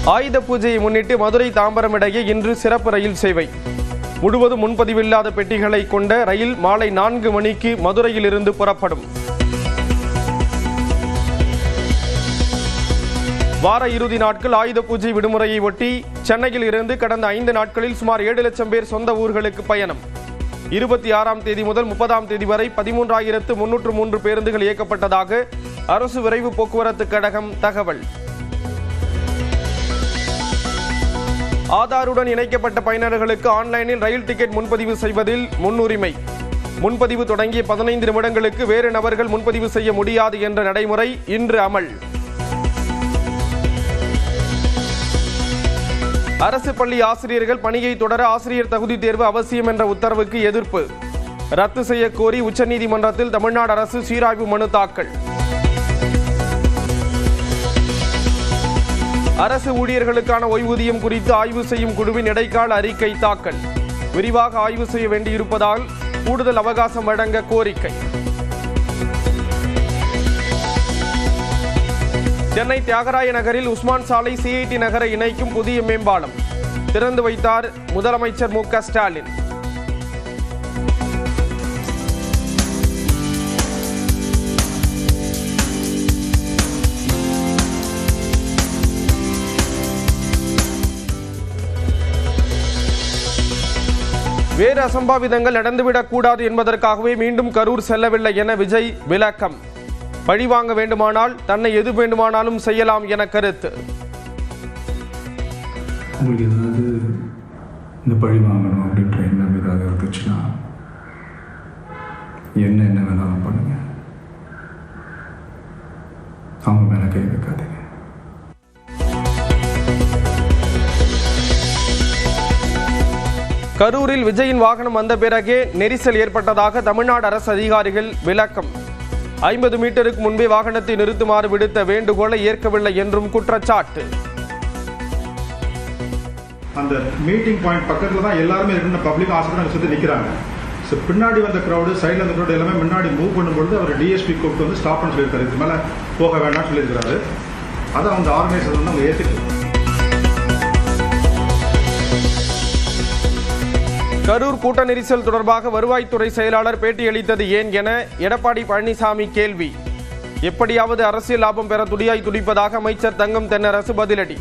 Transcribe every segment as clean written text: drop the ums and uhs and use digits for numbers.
ஆயுத பூஜையை முன்னிட்டு மதுரை தாம்பரம் இடையே இன்று சிறப்பு ரயில் சேவை. முழுவதும் முன்பதிவில்லாத பெட்டிகளை கொண்ட ரயில் மாலை 4 மணிக்கு மதுரையில் இருந்து புறப்படும். வார இறுதி நாட்கள் ஆயுத பூஜை விடுமுறையை ஒட்டி சென்னையில் இருந்து கடந்த 5 நாட்களில் சுமார் 7 லட்சம் பேர் சொந்த ஊர்களுக்கு பயணம். 26ஆம் தேதி முதல் 30ஆம் தேதி வரை 13,303 பேருந்துகள் இயக்கப்பட்டதாக அரசு விரைவு போக்குவரத்து கழகம் தகவல். ஆதாருடன் இணைக்கப்பட்ட பயனர்களுக்கு ஆன்லைனில் ரயில் டிக்கெட் முன்பதிவு செய்வதில் முன்னுரிமை. முன்பதிவு தொடங்கிய 15 நிமிடங்களுக்கு வேறு நபர்கள் முன்பதிவு செய்ய முடியாது என்ற நடைமுறை இன்று அமல். அரசு பள்ளி ஆசிரியர்கள் பணியை தொடர ஆசிரியர் தகுதி தேர்வு அவசியம் என்ற உத்தரவுக்கு எதிர்ப்பு. ரத்து செய்ய கோரி உச்சநீதிமன்றத்தில் தமிழ்நாடு அரசு சீராய்வு மனு தாக்கல். அரசு ஊழியர்களுக்கான ஓய்வூதியம் குறித்து ஆய்வு செய்யும் குழுவின் இடைக்கால அறிக்கை தாக்கல். விரிவாக ஆய்வு செய்ய வேண்டியிருப்பதால் கூடுதல் அவகாசம் வழங்க கோரிக்கை. சென்னை தியாகராய நகரில் உஸ்மான் சாலை சிஐடி நகரை இணைக்கும் புதிய மேம்பாலம் திறந்து வைத்தார் முதலமைச்சர் மு க ஸ்டாலின். வேறு அசம்பாவிதங்கள் நடந்துவிடக் கூடாது என்பதற்காகவே மீண்டும் கரூர் செல்லவில்லை என விஜய் விளக்கம். பழி வாங்க வேண்டுமானால் தன்னை எது வேண்டுமானாலும் செய்யலாம் என கருத்து. உங்களுக்கு ஏதாவது இந்த பழி வாங்கணும் அப்படின்ற எண்ணம் ஏதாவது இருந்துச்சுன்னா என்ன வேணாலும் பண்ணுங்க, அவங்க மேல கை வைக்காதீங்க. கரூரில் விஜயின் வாகனம் வந்த பிறகே நெரிசல் ஏற்பட்டதாக தமிழ்நாடு அரசு அதிகாரிகள் விளக்கம். 50 மீட்டருக்கு முன்பே வாகனத்தை நிறுத்துமாறு விடுத்த வேண்டுகோளை ஏற்கவில்லை என்றும் குற்றச்சாட்டு. அந்த மீட்டிங் பாயிண்ட் பக்கத்தில் தான் எல்லாருமே இருக்கு, பப்ளிக் ஹாஸ்பிட்டல் சுற்றி நிற்கிறாங்க. ஸோ பின்னாடி வந்த க்ரௌடு, சைடில் வந்த க்ரௌடு எல்லாமே முன்னாடி மூவ் பண்ணும்பொழுது அவர் டிஎஸ்பி கூப்பிட்டு வந்து ஸ்டாப் பண்ண சொல்லியிருக்காரு. இதுக்கு மேலே போக வேண்டாம்னு சொல்லியிருக்கிறாரு. அதை அந்த ஆர்கனைசர் வந்து அவங்க ஏற்றுட்டு. கரூர் கூட்ட நெரிசல் தொடர்பாக வருவாய்த்துறை செயலாளர் பேட்டியளித்தது ஏன் என எடப்பாடி பழனிசாமி கேள்வி. எப்படியாவது அரசியல் லாபம் பெற துடியாய் துடிப்பதாக அமைச்சர் தங்கம் தென்னரசு பதிலடி.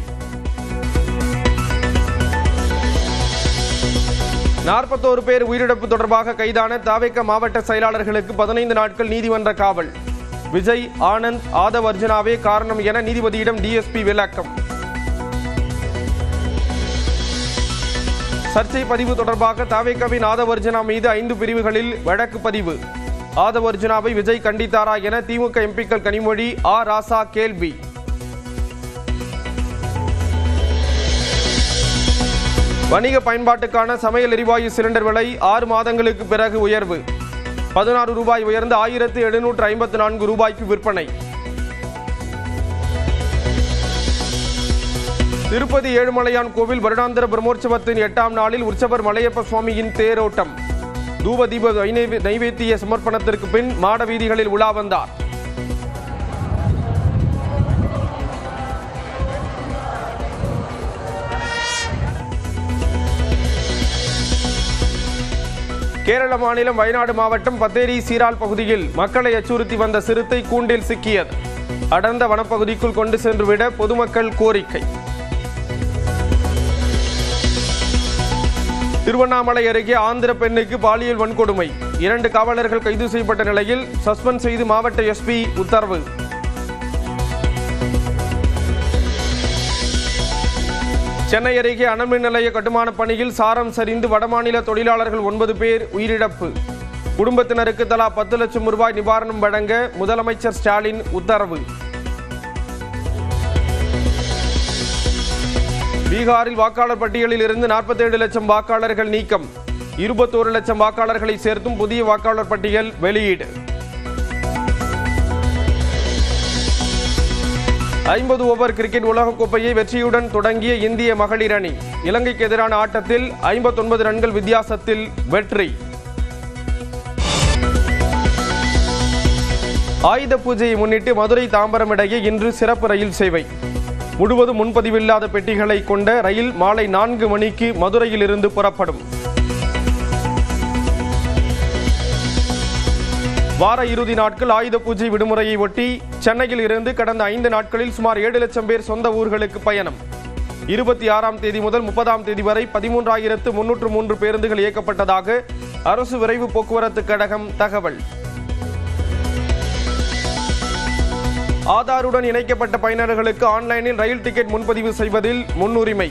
41 பேர் உயிரிழப்பு தொடர்பாக கைதான தவேக மாவட்ட செயலாளர்களுக்கு 15 நாட்கள் நீதிமன்ற காவல். விஜய், ஆனந்த், ஆதவ் அர்ஜுனாவே காரணம் என நீதிபதியிடம் டிஎஸ்பி விளக்கம். சர்ச்சை பதிவு தொடர்பாக தவேகவின் ஆதவ் அர்ஜுனா மீது 5 பிரிவுகளில் வழக்கு பதிவு. ஆதவ் அர்ஜுனாவை விஜய் கண்டித்தாரா என திமுக எம்பிக்கள் கனிமொழி, ஆ ராசா கேள்வி. வணிக பயன்பாட்டுக்கான சமையல் எரிவாயு சிலிண்டர் விலை 6 மாதங்களுக்கு பிறகு உயர்வு. 16 ரூபாய் உயர்ந்து 1754 ரூபாய்க்கு விற்பனை. திருப்பதி ஏழுமலையான் கோவில் வருடாந்திர பிரம்மோற்சவத்தின் 8ஆம் நாளில் உற்சவர் மலையப்ப சுவாமியின் தேரோட்டம். தூப தீப நைவேத்திய சமர்ப்பணத்திற்கு பின் மாட வீதிகளில் உலா வந்தார். கேரள மாநிலம் வயநாடு மாவட்டம் பத்தேரி சீரால் பகுதியில் மக்களை அச்சுறுத்தி வந்த சிறுத்தை கூண்டில் சிக்கியது. அடர்ந்த வனப்பகுதிக்குள் கொண்டு சென்று விட பொதுமக்கள் கோரிக்கை. திருவண்ணாமலை அருகே ஆந்திர பெண்ணுக்கு பாலியல் வன்கொடுமை. 2 காவலர்கள் கைது செய்யப்பட்ட நிலையில் சஸ்பெண்ட் செய்து மாவட்ட எஸ்பி உத்தரவு. சென்னை அருகே அனல்மின் நிலைய கட்டுமான பணியில் சாரம் சரிந்து வடமாநில தொழிலாளர்கள் 9 பேர் உயிரிழப்பு. குடும்பத்தினருக்கு தலா 10 லட்சம் ரூபாய் நிவாரணம் வழங்க முதலமைச்சர் ஸ்டாலின் உத்தரவு. பீகாரில் வாக்காளர் பட்டியலில் இருந்து 47 லட்சம் வாக்காளர்கள் நீக்கம். 21 லட்சம் வாக்காளர்களை சேர்த்தும் புதிய வாக்காளர் பட்டியல் வெளியீடு. 50 ஓவர் கிரிக்கெட் உலகக்கோப்பையை வெற்றியுடன் தொடங்கிய இந்திய மகளிர் அணி இலங்கைக்கு எதிரான ஆட்டத்தில் 59 ரன்கள் வித்தியாசத்தில் வெற்றி. ஆயுத பூஜையை முன்னிட்டு மதுரை தாம்பரம் இடையே இன்று சிறப்பு ரயில் சேவை. முழுவதும் முன்பதிவில்லாத பெட்டிகளை கொண்ட ரயில் மாலை 4 மணிக்கு மதுரையில் இருந்து புறப்படும். வார இறுதி நாட்கள் ஆயுத பூஜை விடுமுறையை ஒட்டி சென்னையில் இருந்து கடந்த 5 நாட்களில் சுமார் 7 லட்சம் பேர் சொந்த ஊர்களுக்கு பயணம். 26ஆம் தேதி முதல் 30ஆம் தேதி வரை 13,303 பேருந்துகள் இயக்கப்பட்டதாக அரசு விரைவு போக்குவரத்து கழகம் தகவல். ஆதாருடன் இணைக்கப்பட்ட பயனர்களுக்கு ஆன்லைனில் ரயில் டிக்கெட் முன்பதிவு செய்வதில் முன்னுரிமை.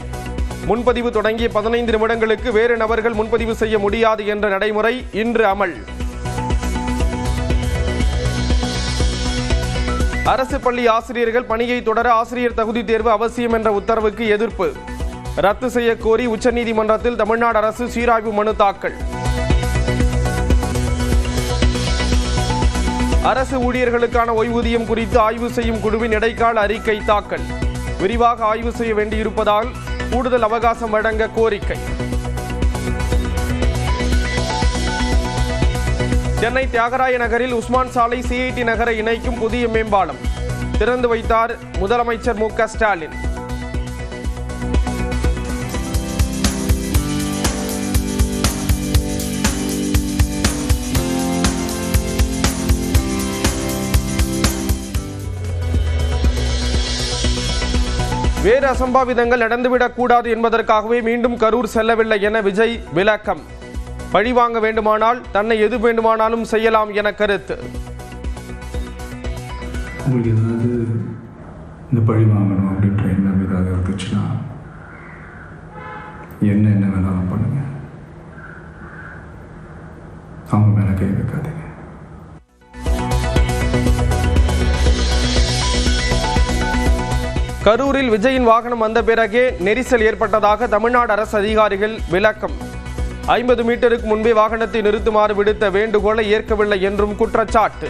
முன்பதிவு தொடங்கிய 15 நிமிடங்களுக்கு வேறு நபர்கள் முன்பதிவு செய்ய முடியாது என்ற நடைமுறை இன்று அமல். அரசு பள்ளி ஆசிரியர்கள் பணியை தொடர ஆசிரியர் தகுதி தேர்வு அவசியம் என்ற உத்தரவுக்கு எதிர்ப்பு. ரத்து செய்ய கோரி உச்சநீதிமன்றத்தில் தமிழ்நாடு அரசு சீராய்வு மனு தாக்கல். அரசு ஊழியர்களுக்கான ஓய்வூதியம் குறித்து ஆய்வு செய்யும் குழுவின் இடைக்கால அறிக்கை தாக்கல். விரிவாக ஆய்வு செய்ய வேண்டியிருப்பதால் கூடுதல் அவகாசம் வழங்க கோரிக்கை. சென்னை தியாகராய நகரில் உஸ்மான் சாலை சிஐடி நகரை இணைக்கும் புதிய மேம்பாலம் திறந்து வைத்தார் முதலமைச்சர் மு.க. ஸ்டாலின். வேறு அசம்பாவிதங்கள் நடந்துவிடக் கூடாது என்பதற்காகவே மீண்டும் கரூர் செல்லவில்லை என விஜய் விளக்கம். பழிவாங்க வேண்டுமானால் தன்னை எது வேண்டுமானாலும் செய்யலாம் என கருத்து. உங்களுக்கு ஏதாவது இந்த பழி வாங்கணும் அப்படின்ற எண்ணம் ஏதாவது இருந்துச்சுன்னா என்ன வேணாலும் பண்ணுங்க. அவங்க மேலே கை வைக்காதீங்க. கரூரில் விஜயின் வாகனம் வந்த பிறகே நெரிசல் ஏற்பட்டதாக தமிழ்நாடு அரசு அதிகாரிகள் விளக்கம். 50 மீட்டருக்கு முன்பே வாகனத்தை நிறுத்துமாறு விடுத்த வேண்டுகோளை ஏற்கவில்லை என்றும் குற்றச்சாட்டு.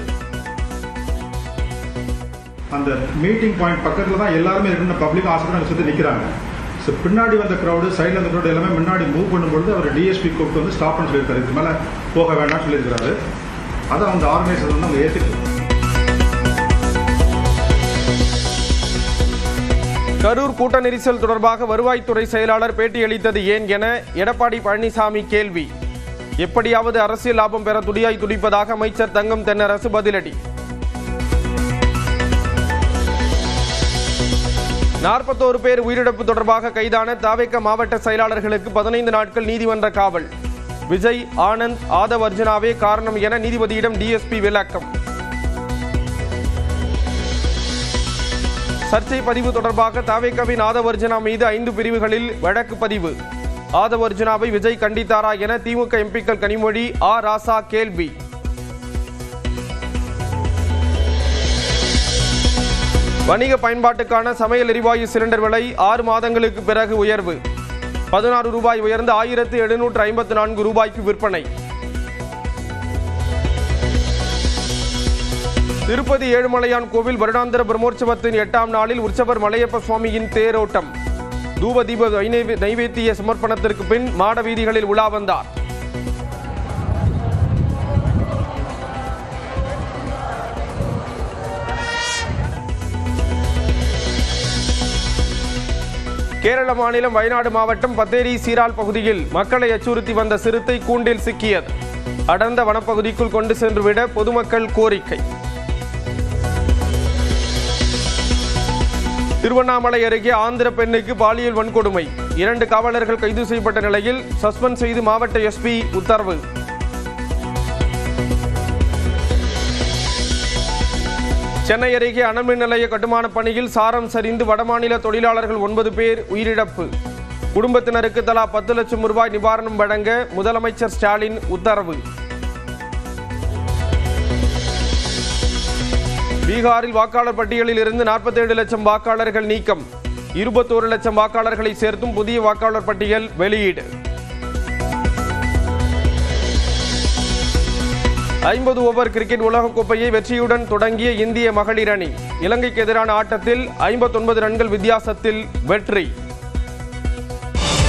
அந்த மீட்டிங் பாயிண்ட் பக்கத்தில் தான் எல்லாருமே இருக்குன்னு பப்ளிக் ஆசிரியர் சுற்றி நிற்கிறாங்க. ஸோ பின்னாடி வந்த க்ரௌடு சைடில் அந்த க்ரௌடு எல்லாமே முன்னாடி மூவ் பண்ணும்பொழுது அவர் டிஎஸ்பி கூப்பிட்டு வந்து ஸ்டாப் பண்ண சொல்லியிருக்காரு. இதுக்கு மேலே போக வேண்டாம்னு சொல்லியிருக்கிறாரு. அதை அந்த ஆர்கனைசர் வந்து அவங்க ஏற்றுக்கு. கரூர் கூட்ட நெரிசல் தொடர்பாக வருவாய்த்துறை செயலாளர் பேட்டியளித்தது ஏன் என எடப்பாடி பழனிசாமி கேள்வி. எப்படியாவது அரசியல் லாபம் பெற துடியாய் துடிப்பதாக அமைச்சர் தங்கம் தென்னரசு பதிலடி. 41 பேர் உயிரிழப்பு தொடர்பாக கைதான தவேக மாவட்ட செயலாளர்களுக்கு 15 நாட்கள் நீதிமன்ற காவல். விஜய், ஆனந்த், ஆதவ் அர்ஜுனாவே காரணம் என நீதிபதியிடம் டிஎஸ்பி விளக்கம். சர்ச்சை பதிவு தொடர்பாக தவேகவின் ஆதவ் அர்ஜுனா மீது 5 பிரிவுகளில் வழக்கு பதிவு. ஆதவ் அர்ஜுனாவை விஜய் கண்டித்தாரா என திமுக எம்பிக்கள் கனிமொழி, ராசா கேள்வி. வணிக பயன்பாட்டுக்கான சமையல் எரிவாயு சிலிண்டர் விலை 6 மாதங்களுக்கு பிறகு உயர்வு. 16 ரூபாய் உயர்ந்து 1754 ரூபாய்க்கு விற்பனை. திருப்பதி ஏழுமலையான் கோவில் வருடாந்திர பிரம்மோற்சவத்தின் 8ஆம் நாளில் உற்சவர் மலையப்ப சுவாமியின் தேரோட்டம். தூப தீப நைவேத்திய சமர்ப்பணத்திற்கு பின் மாட வீதிகளில் உலா வந்தார். கேரள மாநிலம் வயநாடு மாவட்டம் பத்தேரி சீரால் பகுதியில் மக்களை அச்சுறுத்தி வந்த சிறுத்தை கூண்டில் சிக்கியது. அடர்ந்த வனப்பகுதிக்குள் கொண்டு சென்று விட பொதுமக்கள் கோரிக்கை. திருவண்ணாமலை அருகே ஆந்திர பெண்ணுக்கு பாலியல் வன்கொடுமை. 2 காவலர்கள் கைது செய்யப்பட்ட நிலையில் சஸ்பெண்ட் செய்து மாவட்ட எஸ்பி உத்தரவு. சென்னை அருகே அனல்மின் நிலைய கட்டுமான பணியில் சாரம் சரிந்து வடமாநில தொழிலாளர்கள் 9 பேர் உயிரிழப்பு. குடும்பத்தினருக்கு தலா 10 லட்சம் ரூபாய் நிவாரணம் வழங்க முதலமைச்சர் ஸ்டாலின் உத்தரவு. பீகாரில் வாக்காளர் பட்டியலில் இருந்து 47 லட்சம் வாக்காளர்கள் நீக்கம். 21 லட்சம் வாக்காளர்களை சேர்த்தும் புதிய வாக்காளர் பட்டியல் வெளியீடு. 50 ஓவர் கிரிக்கெட் உலகக்கோப்பையை வெற்றியுடன் தொடங்கிய இந்திய மகளிர் அணி இலங்கைக்கு எதிரான ஆட்டத்தில் 59 ரன்கள் வித்தியாசத்தில் வெற்றி.